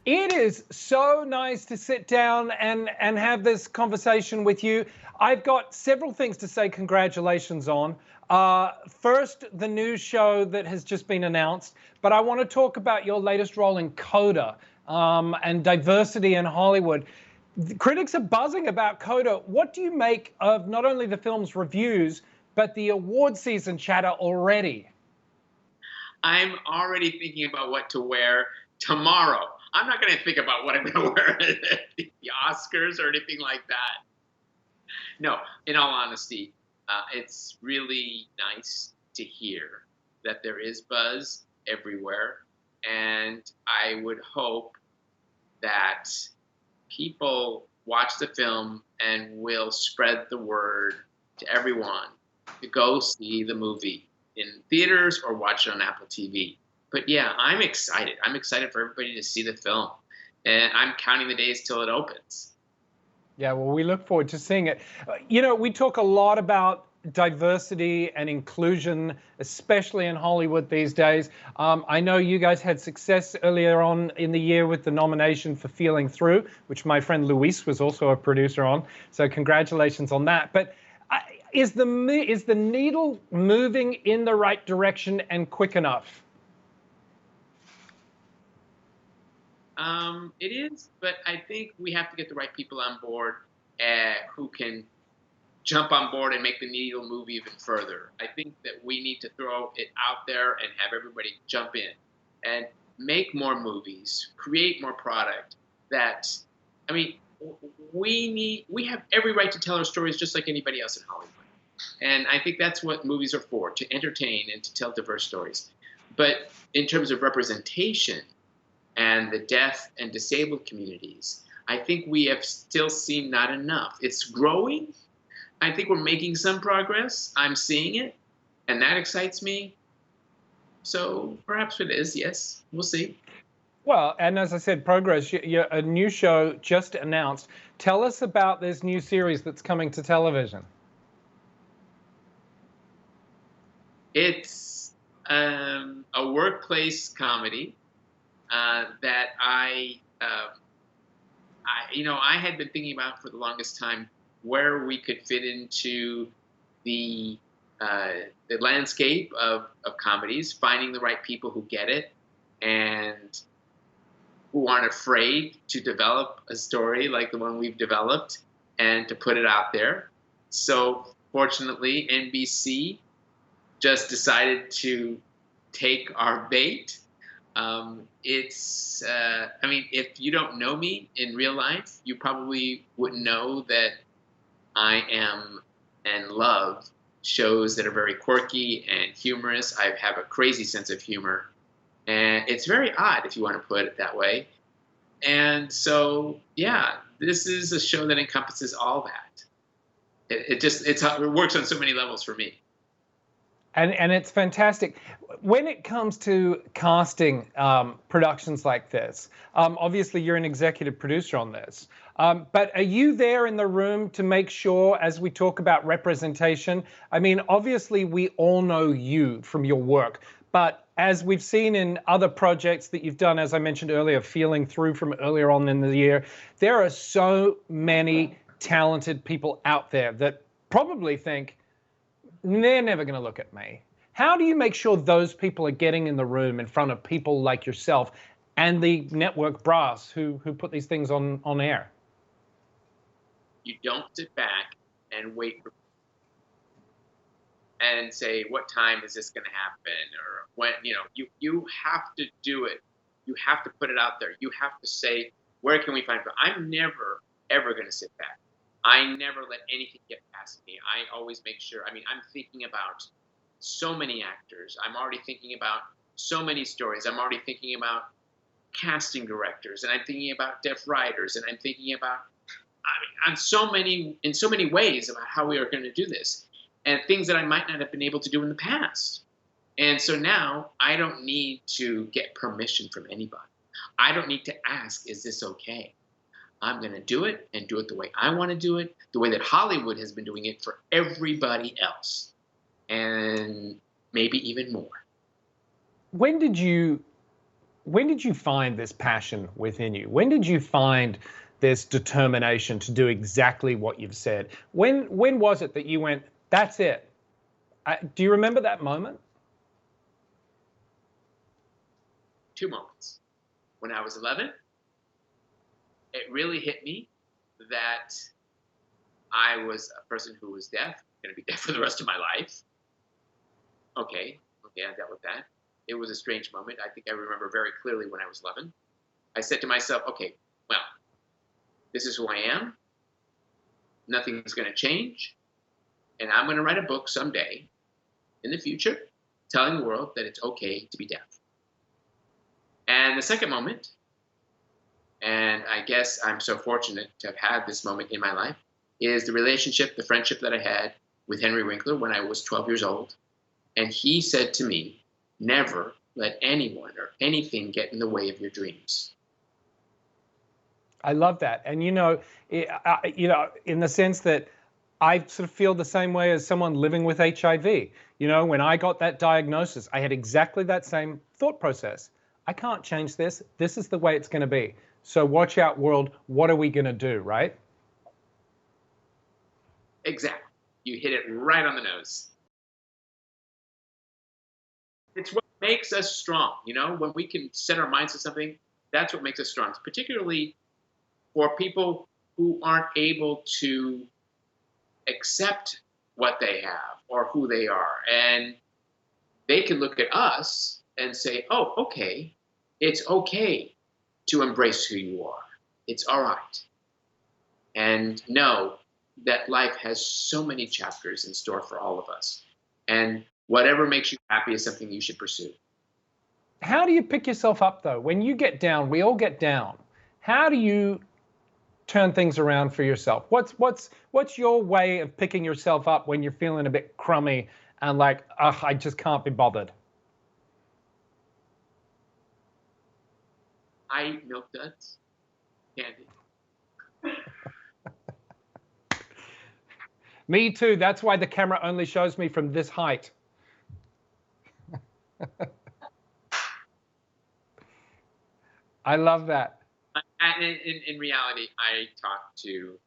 It is so nice to sit down and have this conversation with you. I've got several things to say congratulations on. First, the news show that has just been announced, but I want to talk about your latest role in CODA and diversity in Hollywood. The critics are buzzing about CODA. What do you make of not only the film's reviews, but the award season chatter already? I'm already thinking about what to wear tomorrow. I'm not going to think about what I'm going to wear at the Oscars or anything like that. No, in all honesty, it's really nice to hear that there is buzz everywhere. And I would hope that people watch the film and will spread the word to everyone to go see the movie in theaters or watch it on Apple TV. But yeah, I'm excited. I'm excited for everybody to see the film. And I'm counting the days till it opens. Yeah, well, we look forward to seeing it. You know, we talk a lot about diversity and inclusion, especially in Hollywood these days. I know you guys had success earlier on in the year with the nomination for Feeling Through, which my friend Luis was also a producer on. So congratulations on that. But is the needle moving in the right direction and quick enough? It is, but I think we have to get the right people on board who can jump on board and make the needle move even further. I think that we need to throw it out there and have everybody jump in and make more movies, create more product that, I mean, we have every right to tell our stories just like anybody else in Hollywood. And I think that's what movies are for, to entertain and to tell diverse stories. But in terms of representation and the deaf and disabled communities, I think we have still seen not enough. It's growing. I think we're making some progress. I'm seeing it, and that excites me. So perhaps it is, yes. We'll see. Well, and as I said, progress. A new show just announced. Tell us about this new series that's coming to television. It's a workplace comedy that I had been thinking about for the longest time where we could fit into the landscape of comedies, finding the right people who get it and who aren't afraid to develop a story like the one we've developed and to put it out there. So fortunately, NBC just decided to take our bait. I mean, if you don't know me in real life, you probably wouldn't know that I am and love shows that are very quirky and humorous. I have a crazy sense of humor. And it's very odd, if you want to put it that way. And so, yeah, this is a show that encompasses all that. It works on so many levels for me. And it's fantastic. When it comes to casting productions like this, obviously you're an executive producer on this, but are you there in the room to make sure, as we talk about representation? I mean, obviously we all know you from your work, but as we've seen in other projects that you've done, as I mentioned earlier, Feeling Through from earlier on in the year, there are so many talented people out there that probably think, they're never going to look at me. How do you make sure those people are getting in the room in front of people like yourself and the network brass who put these things on air? You don't sit back and wait for and say, what time is this going to happen? Or when, you have to do it. You have to put it out there. You have to say, where can we find it? I'm never, ever going to sit back. I never let anything get past me. I always make sure, I'm thinking about so many actors. I'm already thinking about so many stories. I'm already thinking about casting directors, and I'm thinking about deaf writers, and I'm thinking about, in so many ways about how we are going to do this, and things that I might not have been able to do in the past. And so now I don't need to get permission from anybody. I don't need to ask, is this okay? I'm going to do it and do it the way I want to do it, the way that Hollywood has been doing it for everybody else, and maybe even more. When did you when did you find this passion within you? When did you find this determination to do exactly what you've said? When was it that you went, that's it? Do you remember that moment? Two moments. When I was 11, it really hit me that I was a person who was deaf, going to be deaf for the rest of my life. Okay, I dealt with that. It was a strange moment. I think I remember very clearly when I was 11. I said to myself, okay, well, this is who I am. Nothing's going to change. And I'm going to write a book someday in the future telling the world that it's okay to be deaf. And the second moment, and I guess I'm so fortunate to have had this moment in my life, is the relationship, the friendship that I had with Henry Winkler when I was 12 years old. And he said to me, never let anyone or anything get in the way of your dreams. I love that. And, in the sense that I sort of feel the same way as someone living with HIV. When I got that diagnosis, I had exactly that same thought process. I can't change this. This is the way it's going to be. So watch out, world. What are we going to do, right? Exactly. You hit it right on the nose. It's what makes us strong. When we can set our minds to something, that's what makes us strong, particularly for people who aren't able to accept what they have or who they are. And they can look at us and say, oh, okay, it's okay to embrace who you are. It's all right. And know that life has so many chapters in store for all of us. And whatever makes you happy is something you should pursue. How do you pick yourself up, though? When you get down, we all get down. How do you turn things around for yourself? What's your way of picking yourself up when you're feeling a bit crummy and like, I just can't be bothered? I eat milk duds, candy. Me too. That's why the camera only shows me from this height. I love that. And in reality, I talk to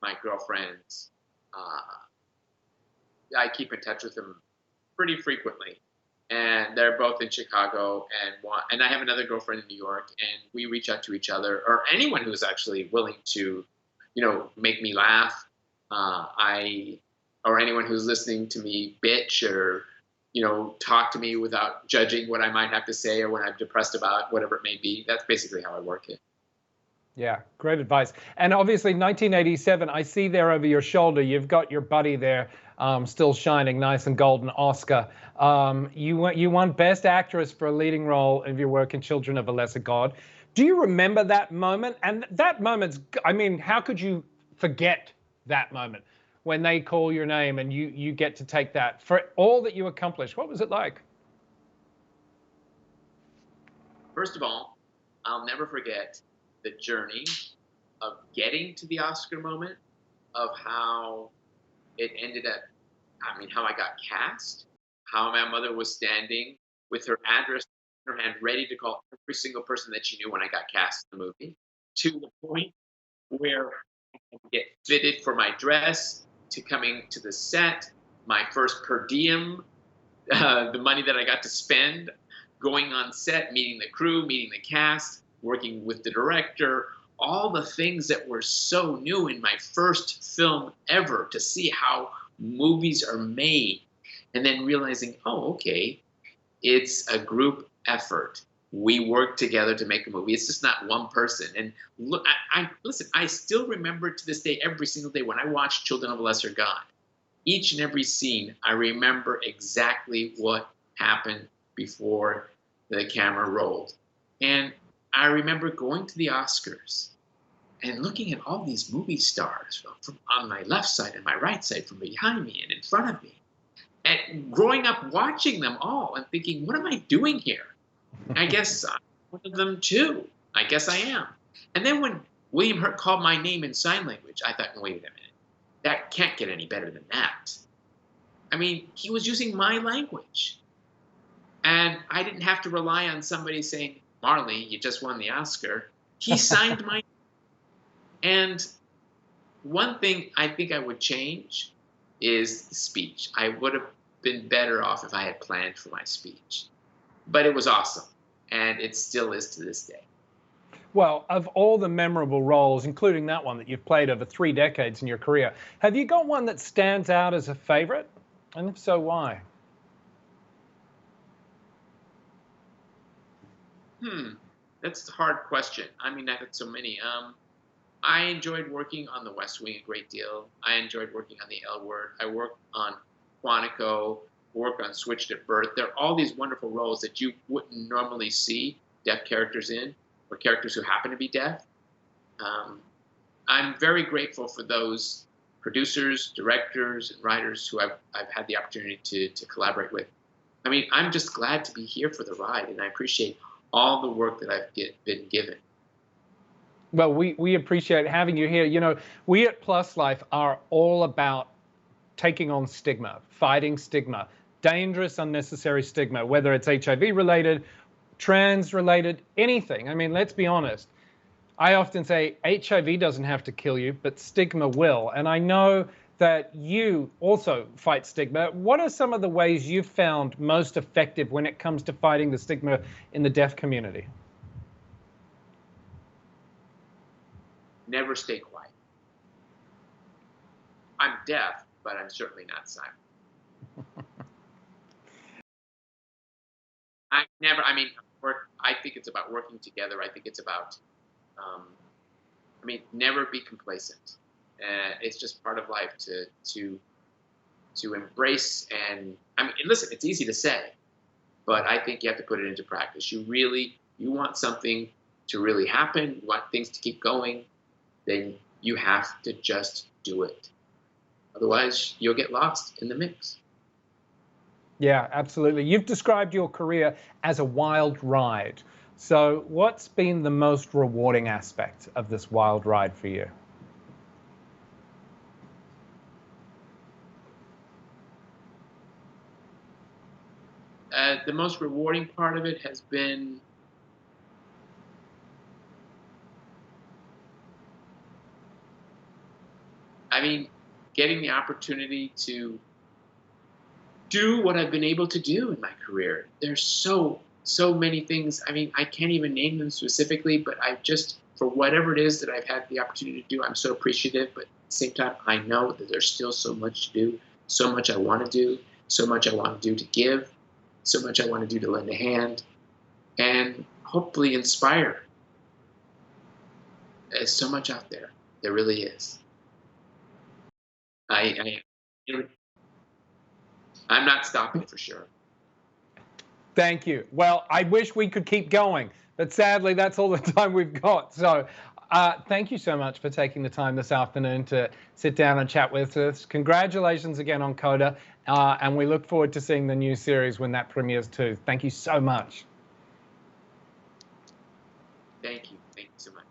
my girlfriends. I keep in touch with them pretty frequently, and they're both in Chicago. And I have another girlfriend in New York, and we reach out to each other, or anyone who's actually willing to, make me laugh. Or anyone who's listening to me bitch or, talk to me without judging what I might have to say or what I'm depressed about, whatever it may be. That's basically how I work it. Yeah, great advice. And obviously 1987, I see there over your shoulder, you've got your buddy there, still shining nice and golden, Oscar. You won Best Actress for a leading role of your work in Children of a Lesser God. Do you remember that moment? And that moment's, how could you forget that moment when they call your name and you get to take that for all that you accomplished? What was it like? First of all, I'll never forget the journey of getting to the Oscar moment, of how it ended up, how I got cast, how my mother was standing with her address in her hand, ready to call every single person that she knew when I got cast in the movie, to the point where I had to get fitted for my dress, to coming to the set, my first per diem, the money that I got to spend, going on set, meeting the crew, meeting the cast, working with the director, all the things that were so new in my first film ever, to see how movies are made, and then realizing, oh, okay, it's a group effort. We work together to make a movie. It's just not one person. And look, listen, I still remember to this day, every single day when I watch Children of a Lesser God, each and every scene, I remember exactly what happened before the camera rolled. And I remember going to the Oscars and looking at all these movie stars from on my left side and my right side, from behind me and in front of me, and growing up watching them all and thinking, what am I doing here? I guess I'm one of them too. I guess I am. And then when William Hurt called my name in sign language, I thought, wait a minute, that can't get any better than that. He was using my language. And I didn't have to rely on somebody saying, Marlee, you just won the Oscar. He signed my. And one thing I think I would change is the speech. I would have been better off if I had planned for my speech. But it was awesome, and it still is to this day. Well, of all the memorable roles, including that one that you've played over 3 decades in your career, have you got one that stands out as a favorite? And if so, why? That's a hard question. I mean, I had so many. I enjoyed working on The West Wing a great deal. I enjoyed working on The L Word. I worked on Quantico, worked on Switched at Birth. There are all these wonderful roles that you wouldn't normally see deaf characters in, or characters who happen to be deaf. Um, I'm very grateful for those producers, directors, and writers who I've had the opportunity to collaborate with. I mean, I'm just glad to be here for the ride, and I appreciate all the work that I've been given. Well, we appreciate having you here. You know, we at Plus Life are all about taking on stigma, fighting stigma, dangerous, unnecessary stigma, whether it's HIV related, trans related, anything. I mean, let's be honest. I often say HIV doesn't have to kill you, but stigma will. And I know that you also fight stigma. What are some of the ways you've found most effective when it comes to fighting the stigma in the deaf community? Never stay quiet. I'm deaf, but I'm certainly not silent. I mean, I think it's about working together. I think it's about, never be complacent. It's just part of life to embrace. And I mean, listen, it's easy to say, but I think you have to put it into practice. You want something to really happen, you want things to keep going, then you have to just do it. Otherwise, you'll get lost in the mix. Yeah, absolutely. You've described your career as a wild ride. So what's been the most rewarding aspect of this wild ride for you? The most rewarding part of it has been getting the opportunity to do what I've been able to do in my career. There's so many things. I mean, I can't even name them specifically, but I've just, for whatever it is that I've had the opportunity to do, I'm so appreciative. But at the same time, I know that there's still so much to do, so much I want to do, so much I want to do to give, so much I want to do to lend a hand, and hopefully inspire. There's so much out there. There really is. I I'm not stopping for sure. Thank you. Well, I wish we could keep going, but sadly, that's all the time we've got. So thank you so much for taking the time this afternoon to sit down and chat with us. Congratulations again on CODA, and we look forward to seeing the new series when that premieres too. Thank you so much. Thank you. Thank you so much.